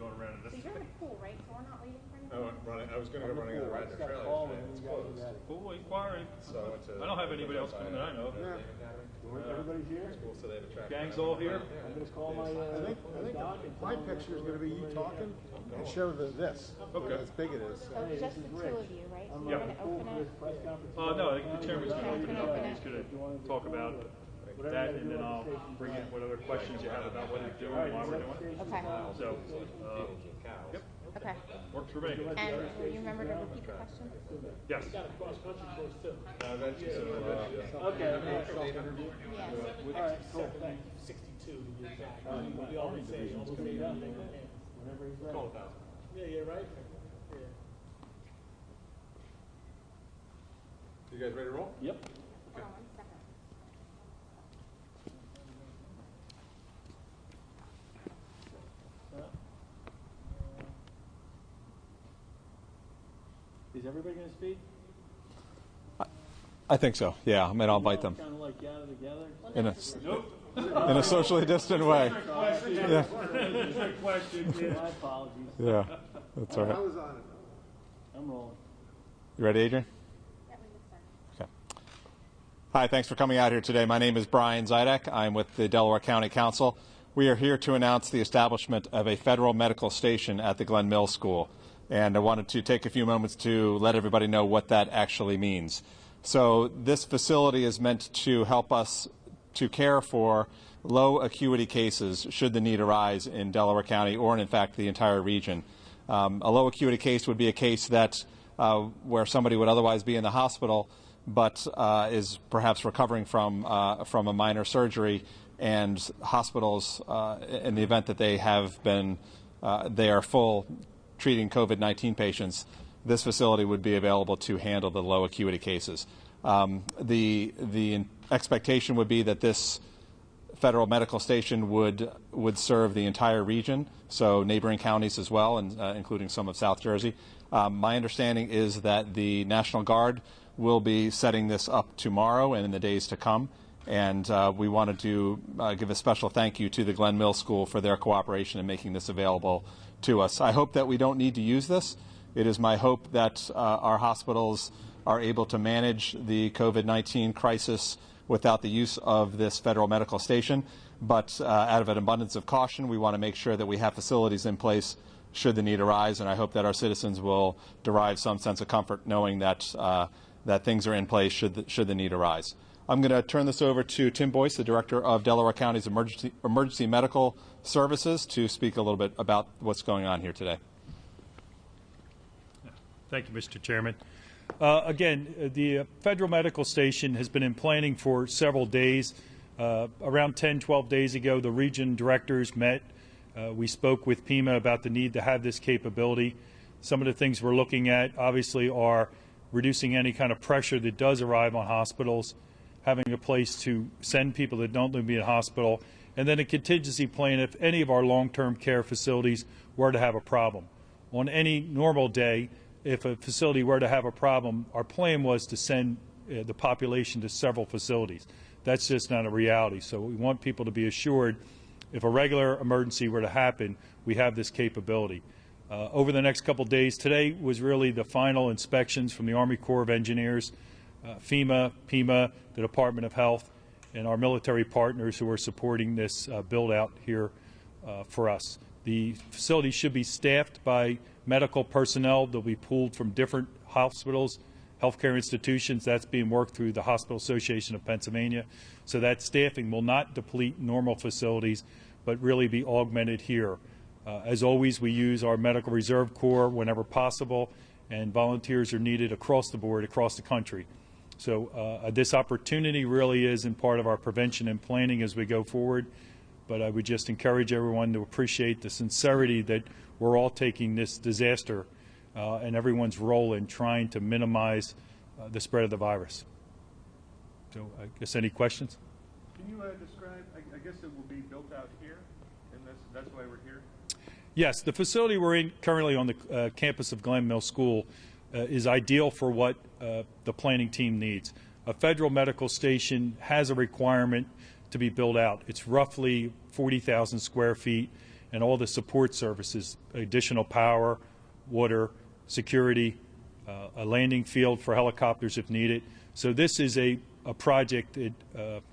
going around in this. So you're in the pool, right? So we're not waiting for anything? Oh, I was going to go running on the ride their trailer. It's closed. Pool inquiry. So I don't have anybody else coming that I know of. Yeah. Everybody's here? School, so they have a track. Gang's all here? I'm going to call my, I think my picture is going to be you talking and show this. Okay. How big it is. So just the two of you, right? So Yeah. you're going to open it? No, I think the chairman's going to open it up and he's going to talk about that, and then I'll bring in what other questions you have about what he's doing and why we're doing it. Okay. So, yep, Okay. works for me. And will you remember to repeat the question? Yes. Okay. Yes. All right, cool, thanks. 62 to be exact. We always say almost 8 up. Whenever he's ready. Yeah, right? Yeah. You guys ready to roll? Yep. Hold on 1 second. Is everybody going to speak? I think so. Yeah, I mean, I'll invite them Kind of like gather together? in a socially distant way. Yeah, My apologies. yeah, that's all right. I was on it. I'm rolling. You ready, Adrian? Yeah, we can start. Okay. Hi, thanks for coming out here today. My name is Brian Zidek. I'm with the Delaware County Council. We are here to announce the establishment of a federal medical station at the Glen Mills School. And I wanted to take a few moments to let everybody know what that actually means. So this facility is meant to help us to care for low acuity cases should the need arise in Delaware County or in fact the entire region. A low acuity case would be a case that where somebody would otherwise be in the hospital but is perhaps recovering from a minor surgery, and hospitals in the event that they have been they are full treating COVID-19 patients, this facility would be available to handle the low acuity cases. The expectation would be that this federal medical station would serve the entire region, so neighboring counties as well, and including some of South Jersey. My understanding is that the National Guard will be setting this up tomorrow and in the days to come, and we wanted to give a special thank you to the Glen Mills School for their cooperation in making this available to us. I hope that we don't need to use this. It is my hope that our hospitals are able to manage the COVID-19 crisis without the use of this federal medical station. But out of an abundance of caution, we want to make sure that we have facilities in place should the need arise, and I hope that our citizens will derive some sense of comfort knowing that that things are in place should the need arise. I'm going to turn this over to Tim Boyce, the Director of Delaware County's Emergency Medical Services, to speak a little bit about what's going on here today. Thank you, Mr. Chairman. Again, the federal medical station has been in planning for several days. Around 10, 12 days ago, the region directors met. We spoke with FEMA about the need to have this capability. Some of the things we're looking at, obviously, are reducing any kind of pressure that does arrive on hospitals, having a place to send people that don't live in a hospital, and then a contingency plan if any of our long-term care facilities were to have a problem. On any normal day, if a facility were to have a problem, our plan was to send the population to several facilities. That's just not a reality. So we want people to be assured if a regular emergency were to happen, we have this capability. Over the next couple days, today was really the final inspections from the Army Corps of Engineers, FEMA, PEMA, the Department of Health, and our military partners who are supporting this build-out here for us. The facility should be staffed by medical personnel. They'll be pooled from different hospitals, healthcare institutions. That's being worked through the Hospital Association of Pennsylvania. So that staffing will not deplete normal facilities, but really be augmented here. As always, we use our Medical Reserve Corps whenever possible, and volunteers are needed across the board, across the country. So this opportunity really is in part of our prevention and planning as we go forward. But I would just encourage everyone to appreciate the sincerity that we're all taking this disaster and everyone's role in trying to minimize the spread of the virus. So I guess any questions? Can you describe, I guess it will be built out here, and that's why we're here? Yes, the facility we're in currently on the campus of Glen Mills School is ideal for what the planning team needs. A federal medical station has a requirement to be built out. It's roughly 40,000 square feet, and all the support services, additional power, water, security, a landing field for helicopters if needed. So this is a project that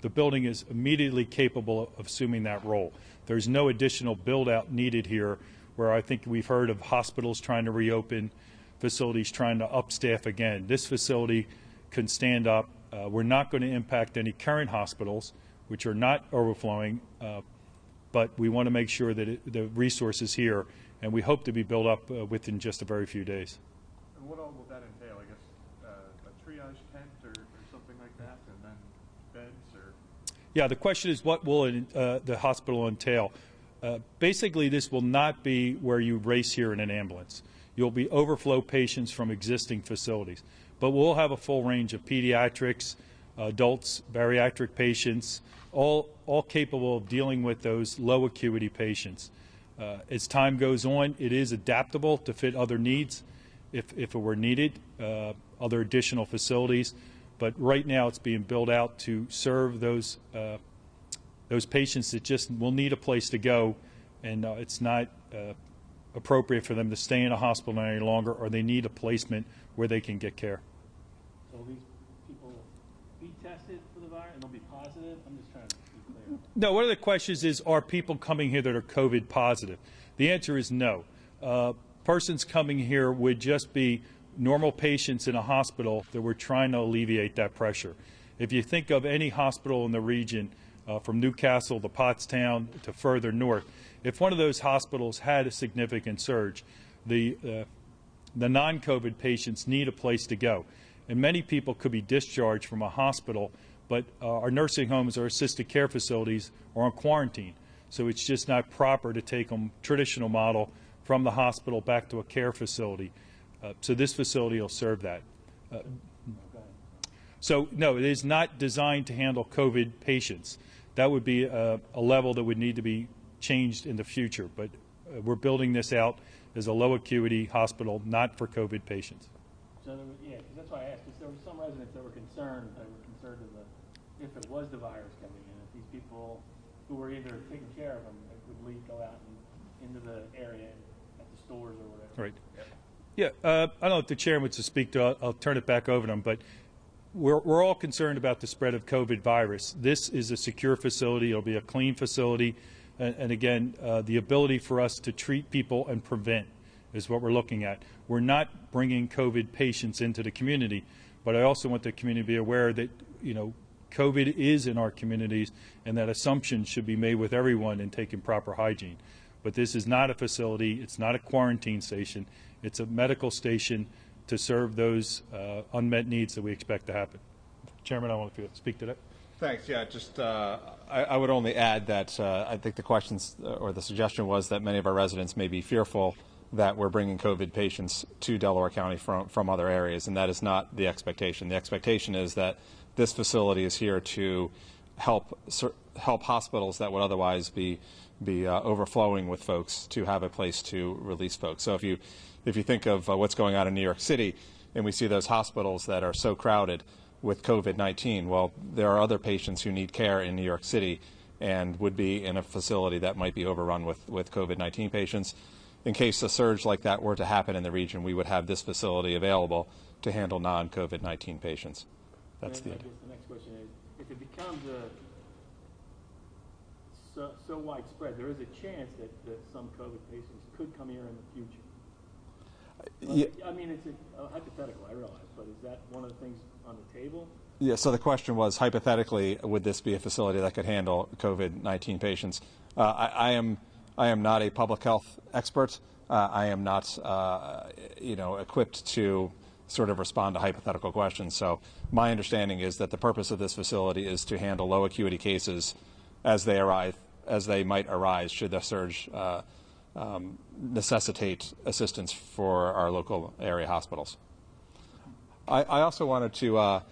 the building is immediately capable of assuming that role. There's no additional build-out needed here, where I think we've heard of hospitals trying to reopen, facilities trying to upstaff again. This facility can stand up. We're not going to impact any current hospitals, which are not overflowing, but we want to make sure that the resources here, and we hope to be built up within just a very few days. And what all will that entail? I guess a triage tent or something like that, and then beds or? Yeah, the question is, what will the hospital entail? Basically, this will not be where you race here in an ambulance. You'll be overflow patients from existing facilities. But we'll have a full range of pediatrics, adults, bariatric patients, all capable of dealing with those low acuity patients. As time goes on, it is adaptable to fit other needs if it were needed, other additional facilities. But right now it's being built out to serve those patients that just will need a place to go, and it's not appropriate for them to stay in a hospital any longer, or they need a placement where they can get care. So will these people be tested for the virus and they'll be positive? I'm just trying to be clear. No, one of the questions is, are people coming here that are COVID positive? The answer is no. Persons coming here would just be normal patients in a hospital that we're trying to alleviate that pressure. If you think of any hospital in the region, from Newcastle to Pottstown to further north, if one of those hospitals had a significant surge, the non-COVID patients need a place to go. And many people could be discharged from a hospital, but our nursing homes or assisted care facilities are on quarantine. So it's just not proper to take them traditional model from the hospital back to a care facility. So this facility will serve that. So no, it is not designed to handle COVID patients. That would be a level that would need to be changed in the future. But we're building this out as a low acuity hospital, not for COVID patients. So yeah, because that's why I asked. Because there were some residents that were concerned. If it was the virus coming in, if these people who were either taking care of them would go out and into the area at the stores or whatever. Right. Yeah. I don't know if the chairman wants to speak to. I'll turn it back over to him. But we're all concerned about the spread of COVID virus. This is a secure facility. It'll be a clean facility. And again, the ability for us to treat people and prevent is what we're looking at. We're not bringing COVID patients into the community, but I also want the community to be aware that, COVID is in our communities, and that assumption should be made with everyone in taking proper hygiene. But this is not a facility. It's not a quarantine station. It's a medical station to serve those unmet needs that we expect to happen. Chairman, I want to speak to that. Thanks. Yeah, just I would only add that I think the questions or the suggestion was that many of our residents may be fearful that we're bringing COVID patients to Delaware County from other areas, and that is not the expectation. The expectation is that this facility is here to help hospitals that would otherwise be overflowing with folks to have a place to release folks. So if you think of what's going on in New York City, and we see those hospitals that are so crowded with COVID-19, well, there are other patients who need care in New York City and would be in a facility that might be overrun with COVID-19 patients. In case a surge like that were to happen in the region, we would have this facility available to handle non-COVID-19 patients. That's the idea. I guess the next question is, if it becomes so widespread, there is a chance that some COVID patients could come here in the future. Yeah. I mean, it's a hypothetical, I realize, but is that one of the things on the table? Yeah, so the question was, hypothetically, would this be a facility that could handle COVID-19 patients? I am not a public health expert. I am not, equipped to sort of respond to hypothetical questions. So my understanding is that the purpose of this facility is to handle low acuity cases as they might arise should the surge necessitate assistance for our local area hospitals. I also wanted to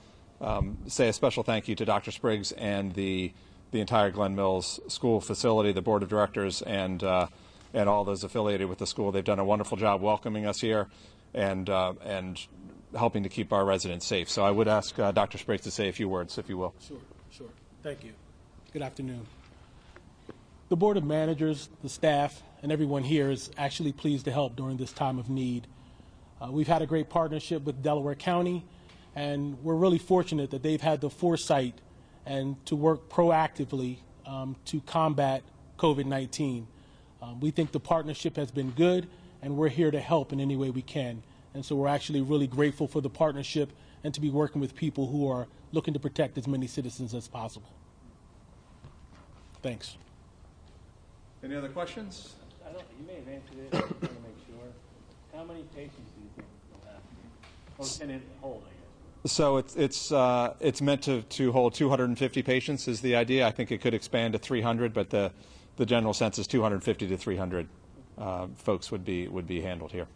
say a special thank you to Dr. Spriggs and the entire Glen Mills School facility, the board of directors, and all those affiliated with the school. They've done a wonderful job welcoming us here and helping to keep our residents safe. So I would ask Dr. Spriggs to say a few words, if you will. Sure. Thank you. Good afternoon. The Board of Managers, the staff, and everyone here is actually pleased to help during this time of need. We've had a great partnership with Delaware County, and we're really fortunate that they've had the foresight and to work proactively to combat COVID-19. We think the partnership has been good, and we're here to help in any way we can. And so we're actually really grateful for the partnership and to be working with people who are looking to protect as many citizens as possible. Thanks. Any other questions? You may have answered it, I just want to make sure. How many patients do you think you'll have? Or can it hold, I guess? So it's meant to hold 250 patients is the idea. I think it could expand to 300, but the general sense is 250 to 300 folks would be handled here.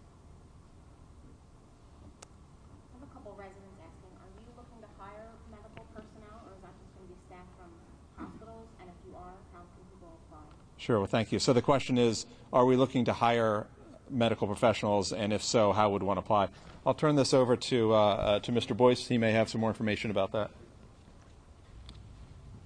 I have a couple residents asking, are you looking to hire medical personnel, or is that just going to be staff from hospitals? And if you are, how can people apply? Sure. Well, thank you. So the question is, are we looking to hire medical professionals, and if so, how would one apply? I'll turn this over to Mr. Boyce. He may have some more information about that.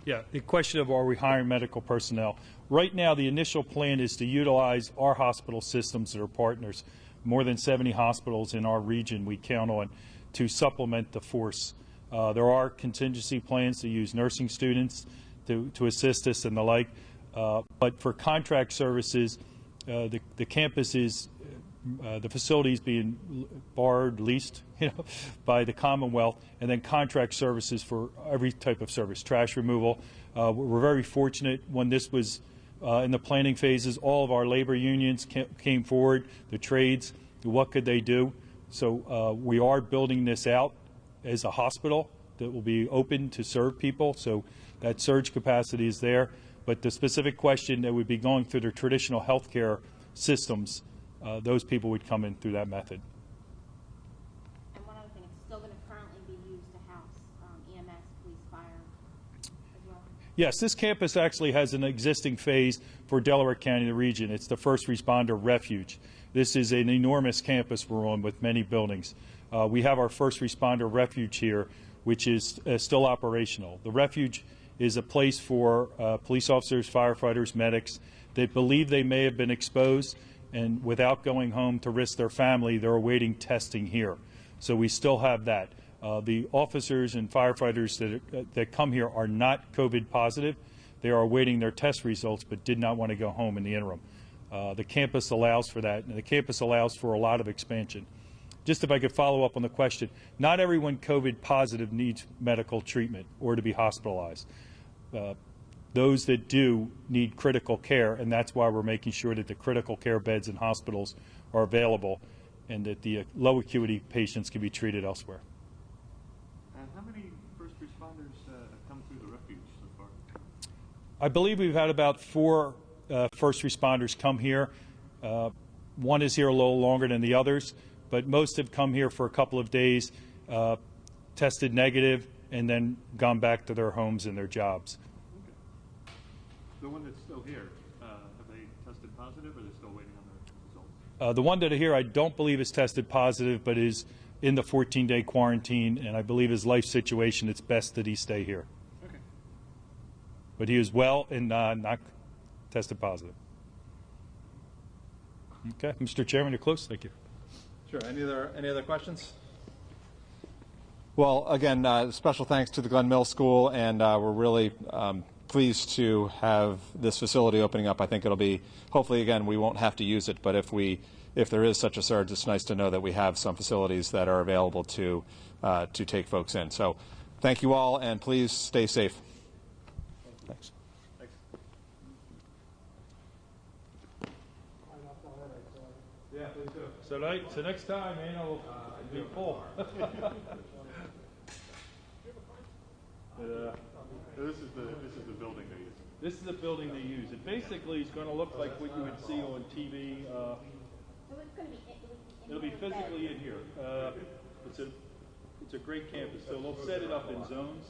Yeah, the question of are we hiring medical personnel. Right now, the initial plan is to utilize our hospital systems that are partners. More than 70 hospitals in our region we count on to supplement the force. There are contingency plans to use nursing students to assist us and the like. But for contract services, the campus is, the facility is being barred, leased, by the Commonwealth, and then contract services for every type of service, trash removal. We're very fortunate when this was in the planning phases, all of our labor unions came forward, the trades, what could they do? So we are building this out as a hospital that will be open to serve people, so that surge capacity is there. But the specific question that would be going through the traditional healthcare systems, those people would come in through that method. And one other thing, it's still going to currently be used to house EMS, police, fire as well? Yes, this campus actually has an existing phase for Delaware County, the region. It's the first responder refuge. This is an enormous campus we're on with many buildings. We have our first responder refuge here, which is still operational. The refuge is a place for police officers, firefighters, medics that believe they may have been exposed, and without going home to risk their family, they're awaiting testing here. So we still have that. The officers and firefighters that come here are not COVID positive. They are awaiting their test results but did not want to go home in the interim. The campus allows for that, and the campus allows for a lot of expansion. Just if I could follow up on the question, not everyone COVID positive needs medical treatment or to be hospitalized. Those that do need critical care, and that's why we're making sure that the critical care beds in hospitals are available and that the low acuity patients can be treated elsewhere. How many first responders have come through the refuge so far? I believe we've had about 4 first responders come here. One is here a little longer than the others, but most have come here for a couple of days, tested negative, and then gone back to their homes and their jobs. Okay. The one that's still here, have they tested positive, or are they still waiting on the results? The one that are here, I don't believe is tested positive, but is in the 14-day quarantine, and I believe his life situation, it's best that he stay here. Okay. But he is well and not tested positive. Okay, Mr. Chairman, you're close. Thank you. Sure. Any other questions? Well, again, special thanks to the Glen Mills School, and we're really pleased to have this facility opening up. I think it'll be, hopefully, again, we won't have to use it, but if there is such a surge, it's nice to know that we have some facilities that are available to take folks in. So thank you all, and please stay safe. Thanks. Thanks. Yeah, please do. So next time, man, I'll be full. This is the building they use. This is the building they use. It basically is going to look like what you would see on TV. So it's going to be, It'll be physically in here. It's a great campus, so we'll set it up in zones.